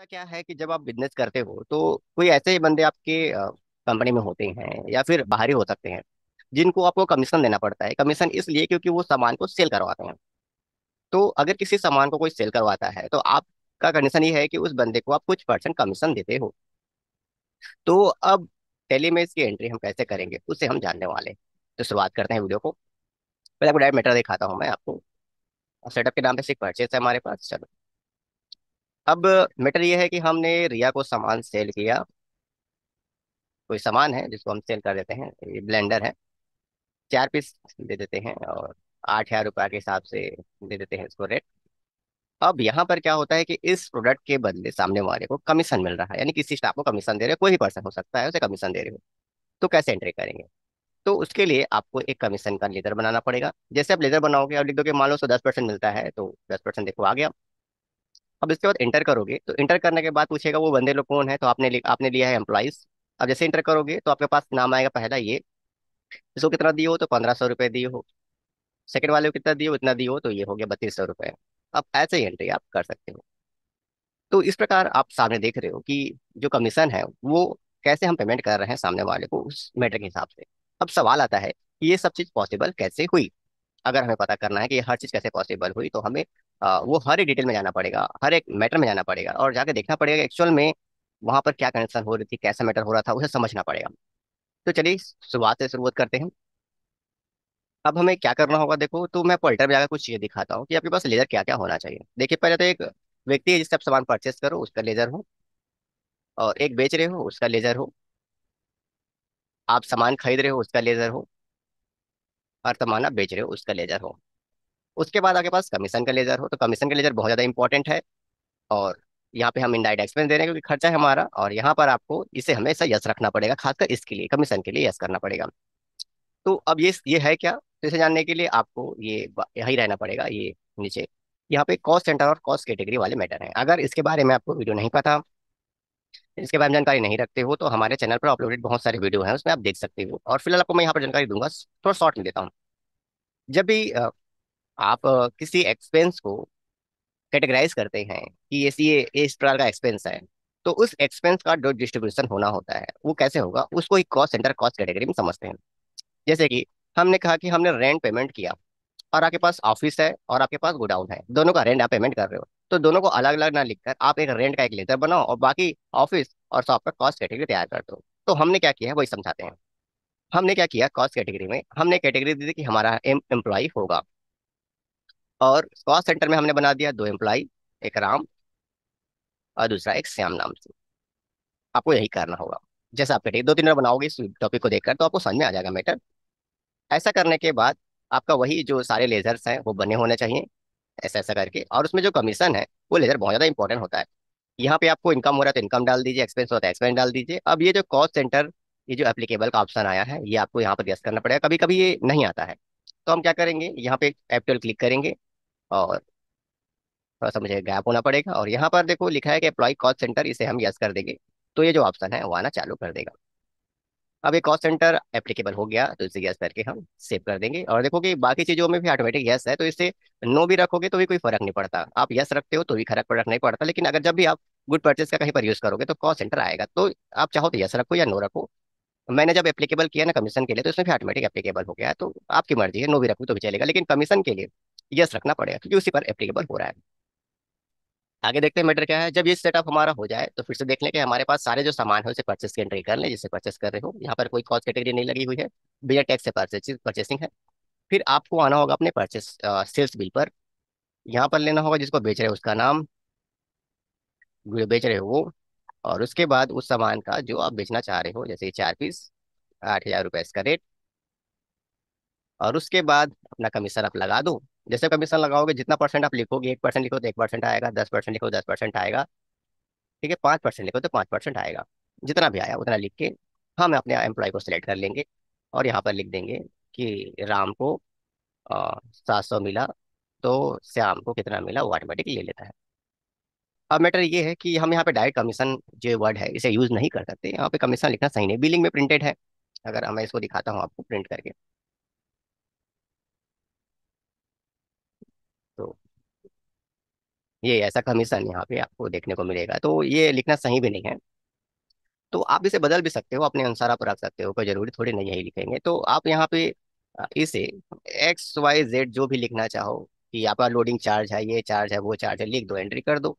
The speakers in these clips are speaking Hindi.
होता क्या है कि जब आप बिजनेस करते हो तो कोई ऐसे ही बंदे आपके कंपनी में होते हैं या फिर बाहरी हो सकते हैं जिनको आपको कमीशन देना पड़ता है। कमीशन इसलिए क्योंकि वो सामान को सेल करवाते हैं। तो अगर किसी सामान को कोई सेल करवाता है तो आपका कंडीशन ये है कि उस बंदे को आप कुछ परसेंट कमीशन देते हो। तो अब टेली में इसकी एंट्री हम कैसे करेंगे उससे हम जानने वाले हैं। तो शुरुआत करते हैं वीडियो को। पहले आपको डायरेक्ट मैटर दिखाता हूँ मैं आपको। सेटअप के नाम पे सिर्फ परचेस है हमारे पास। चलो, अब मैटर ये है कि हमने रिया को सामान सेल किया। कोई सामान है जिसको हम सेल कर देते हैं, ये ब्लेंडर है। 4 पीस दे देते हैं और 8,000 रुपये के हिसाब से दे देते हैं इसको रेट। अब यहाँ पर क्या होता है कि इस प्रोडक्ट के बदले सामने वाले को कमीशन मिल रहा है, यानी किसी स्टाफ को कमीशन दे रहे हो, कोई भी पर्सन हो सकता है उसे कमीशन दे रहे हो। तो कैसे एंट्री करेंगे? तो उसके लिए आपको एक कमीशन का लेजर बनाना पड़ेगा। जैसे आप लेजर बनाओगे, आप लिख दोगे मान लो 10% मिलता है तो 10% देखो आ गया। अब इसके बाद इंटर करोगे तो इंटर करने के बाद पूछेगा वो बंदे लोग कौन है, तो आपने लिया है एम्प्लॉइज। अब जैसे इंटर करोगे तो आपके पास नाम आएगा पहला ये। इसको कितना दिए हो तो 1,500 रुपये दिए हो। सेकंड वाले को कितना दिए हो, इतना दिए हो, तो ये हो गया 3,200 रुपये। अब ऐसे ही एंट्री आप कर सकते हो। तो इस प्रकार आप सामने देख रहे हो कि जो कमीशन है वो कैसे हम पेमेंट कर रहे हैं सामने वाले को उस मैटर के हिसाब से। अब सवाल आता है कि ये सब चीज पॉसिबल कैसे हुई। अगर हमें पता करना है कि ये हर चीज कैसे पॉसिबल हुई तो हमें वो हर एक डिटेल में जाना पड़ेगा, हर एक मैटर में जाना पड़ेगा और जाके देखना पड़ेगा एक्चुअल में वहां पर क्या कंडीशन हो रही थी, कैसा मैटर हो रहा था, उसे समझना पड़ेगा। तो चलिए शुरुआत करते हैं। अब हमें क्या करना होगा, देखो तो मैं पॉल्टर में जाकर कुछ चीजें दिखाता हूँ कि आपके पास लेजर क्या क्या होना चाहिए। देखिए, पहले तो एक व्यक्ति है जिससे आप सामान परचेस करो उसका लेजर हो, और एक बेच रहे हो उसका लेजर हो, आप सामान खरीद रहे हो उसका लेजर हो, और सामान आप बेच रहे हो उसका लेजर हो। उसके बाद आपके पास कमीशन का लेजर हो, तो कमीशन का लेजर बहुत ज्यादा इंपॉर्टेंट है। और यहाँ पे हम इनडायरेक्ट एक्सपेंस दे रहे हैं क्योंकि खर्चा है हमारा, और यहाँ पर आपको इसे हमेशा यस रखना पड़ेगा, खासकर इसके लिए कमीशन के लिए यस करना पड़ेगा। तो अब ये है क्या, तो इसे जानने के लिए आपको यही रहना पड़ेगा। ये नीचे यहाँ पे कॉस्ट सेंटर और कॉस्ट कैटेगरी वाले मैटर हैं। अगर इसके बारे में आपको वीडियो नहीं पता, इसके बारे में जानकारी नहीं रखते हो, तो हमारे चैनल पर अपलोडेड बहुत सारे वीडियो हैं उसमें आप देख सकते हो। और फिलहाल आपको मैं यहाँ पर जानकारी दूंगा, थोड़ा शॉर्ट में देता हूँ। जब भी आप किसी एक्सपेंस को कैटेगराइज करते हैं कि ये इस प्रकार का एक्सपेंस है, तो उस एक्सपेंस का जो डिस्ट्रीब्यूशन होना होता है वो कैसे होगा, उसको एक कॉस्ट सेंटर कॉस्ट कैटेगरी में समझते हैं। जैसे कि हमने कहा कि हमने रेंट पेमेंट किया, और आपके पास ऑफिस है और आपके पास गोडाउन है, दोनों का रेंट आप पेमेंट कर रहे हो। तो दोनों को अलग अलग ना लिखकर आप एक रेंट का एक लेजर बनाओ और बाकी ऑफिस और शॉप का कॉस्ट कैटेगरी तैयार कर दो। तो हमने क्या किया है वही समझाते हैं। हमने क्या किया, कॉस्ट कैटेगरी में हमने कैटेगरी दी थी कि हमारा एम्प्लॉय होगा, और कॉस्ट सेंटर में हमने बना दिया 2 एम्प्लॉय, एक राम और दूसरा एक श्याम नाम से। आपको यही करना होगा। जैसे आप कैटेगरी 2-3 बार बनाओगे इस टॉपिक को देखकर तो आपको समझ में आ जाएगा मैटर। ऐसा करने के बाद आपका वही जो सारे लेजर्स हैं वो बने होने चाहिए, ऐसा ऐसा करके। और उसमें जो कमीशन है वो लेजर बहुत ज्यादा इंपॉर्टेंट होता है। यहाँ पे आपको इनकम हो रहा है तो इनकम डाल दीजिए, एक्सपेंस होता है एक्सपेंस डाल दीजिए। अब ये जो कॉस्ट सेंटर, ये जो एप्लीकेबल का ऑप्शन आया है ये आपको यहाँ पर यस करना पड़ेगा, कभी कभी ये नहीं आता है। तो हम क्या करेंगे, यहाँ पे एप्टल क्लिक करेंगे और थोड़ा सा मुझे गैप होना पड़ेगा, और यहाँ पर देखो लिखा है कि एम्प्लॉय कॉस्ट सेंटर, इसे हम यस कर देंगे। तो ये जो ऑप्शन है वो आना चालू कर देगा। अब ये कॉस्ट सेंटर एप्लीकेबल हो गया तो इसे यस करके हम सेव कर देंगे, और देखो कि बाकी चीजों में भी ऑटोमेटिक यस है, तो इससे नो भी रखोगे तो भी कोई फर्क नहीं पड़ता, आप यस रखते हो तो भी फर्क नहीं पड़ता। लेकिन अगर जब भी आप गुड परचेज का कहीं पर यूज करोगे तो कॉस्ट सेंटर आएगा, तो आप चाहो तो यस रखो या नो रखो। मैंने जब एप्लीकेबल किया ना कमीशन के लिए तो इसमें भी ऑटोमेटिक एप्लीकेबल हो गया है, तो आपकी मर्जी है, नो भी रखो तो भी चलेगा, लेकिन कमीशन के लिए यस रखना पड़ेगा क्योंकि उसी पर एप्लीकेबल हो रहा है। आगे देखते हैं मैटर क्या है। जब ये सेटअप हमारा हो जाए तो फिर से देख लें कि हमारे पास सारे जो सामान है उसे परचेस की एंट्री कर लें जिससे परचेस कर रहे हो। यहाँ पर कोई कॉस्ट कैटेगरी नहीं लगी हुई है, बिना टैक्स से परचेसिंग है। फिर आपको आना होगा अपने परचेस सेल्स बिल पर। यहाँ पर लेना होगा जिसको बेच रहे हो उसका नाम, जो बेच रहे हो वो, और उसके बाद उस सामान का जो आप बेचना चाह रहे हो, जैसे 4 पीस, 8,000 रुपये इसका रेट। और उसके बाद अपना कमीशन आप लगा दो। जैसे कमीशन लगाओगे जितना परसेंट आप लिखोगे, 1% लिखो तो 1% आएगा, 10% लिखो 10% आएगा, ठीक है, 5% लिखो तो 5% आएगा। जितना भी आया उतना लिख के हम अपने एम्प्लॉय को सिलेक्ट कर लेंगे, और यहाँ पर लिख देंगे कि राम को 700 मिला, तो श्याम को कितना मिला वो ऑटोमेटिक ले लेता है। अब मैटर ये है कि हम यहाँ पे डायरेक्ट कमीशन जो वर्ड है इसे यूज नहीं कर सकते, यहाँ पे कमीशन लिखना सही नहीं, बिलिंग में प्रिंटेड है। अगर मैं इसको दिखाता हूँ आपको प्रिंट करके, तो ये ऐसा कमीशन यहाँ पे आपको देखने को मिलेगा, तो ये लिखना सही भी नहीं है। तो आप इसे बदल भी सकते हो, अपने अनुसार आप रख सकते हो, कोई जरूरी थोड़ी नहीं यही लिखेंगे। तो आप यहाँ पे इसे XYZ जो भी लिखना चाहो, कि आपका लोडिंग चार्ज है, ये चार्ज है, वो चार्ज है, लिख दो, एंट्री कर दो,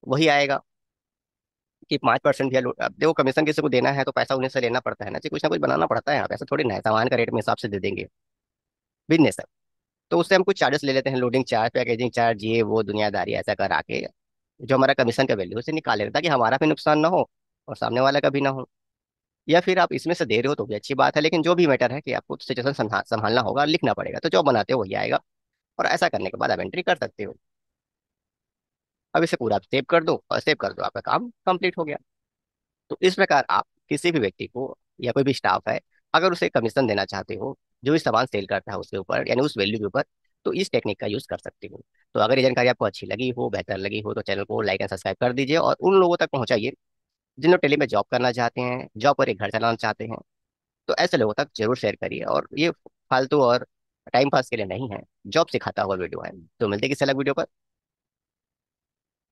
वही आएगा। कि 5% भी अब देखो, कमीशन किसी को देना है तो पैसा उन्हें से लेना पड़ता है ना कुछ बनाना पड़ता है। आप ऐसा थोड़ी ना है सामान का रेट में हिसाब से दे देंगे, बिजनेस है। तो उससे हम कुछ चार्जेस ले लेते हैं, लोडिंग चार्ज, पैकेजिंग चार्ज, ये वो दुनियादारी ऐसा करा के जो हमारा कमीशन का वैल्यू उसे निकाल लेते हैं, ताकि हमारा भी नुकसान ना हो और सामने वाला का भी ना हो। या फिर आप इसमें से दे रहे हो तो भी अच्छी बात है, लेकिन जो भी मैटर है कि आपको सिचुएशन संभालना होगा, लिखना पड़ेगा, तो जो बनाते हो वही आएगा। और ऐसा करने के बाद आप एंट्री कर सकते हो। अब इसे पूरा सेव कर दो, और सेव कर दो, आपका काम कंप्लीट हो गया। तो इस प्रकार आप किसी भी व्यक्ति को या कोई भी स्टाफ है, अगर उसे कमीशन देना चाहते हो, जो भी सामान सेल करता है उसके ऊपर, यानी उस वैल्यू के ऊपर, तो इस टेक्निक का यूज कर सकते हो। तो अगर ये जानकारी आपको अच्छी लगी हो, बेहतर लगी हो, तो चैनल को लाइक एंड सब्सक्राइब कर दीजिए, और उन लोगों तक पहुंचाइए जिन लोग टेली में जॉब करना चाहते हैं, जॉब पर एक घर चलाना चाहते हैं। तो ऐसे लोगों तक जरूर शेयर करिए। और ये फालतू और टाइम पास के लिए नहीं है, जॉब सिखाता हुआ वीडियो है। तो मिलते हैं किसी अलग वीडियो पर।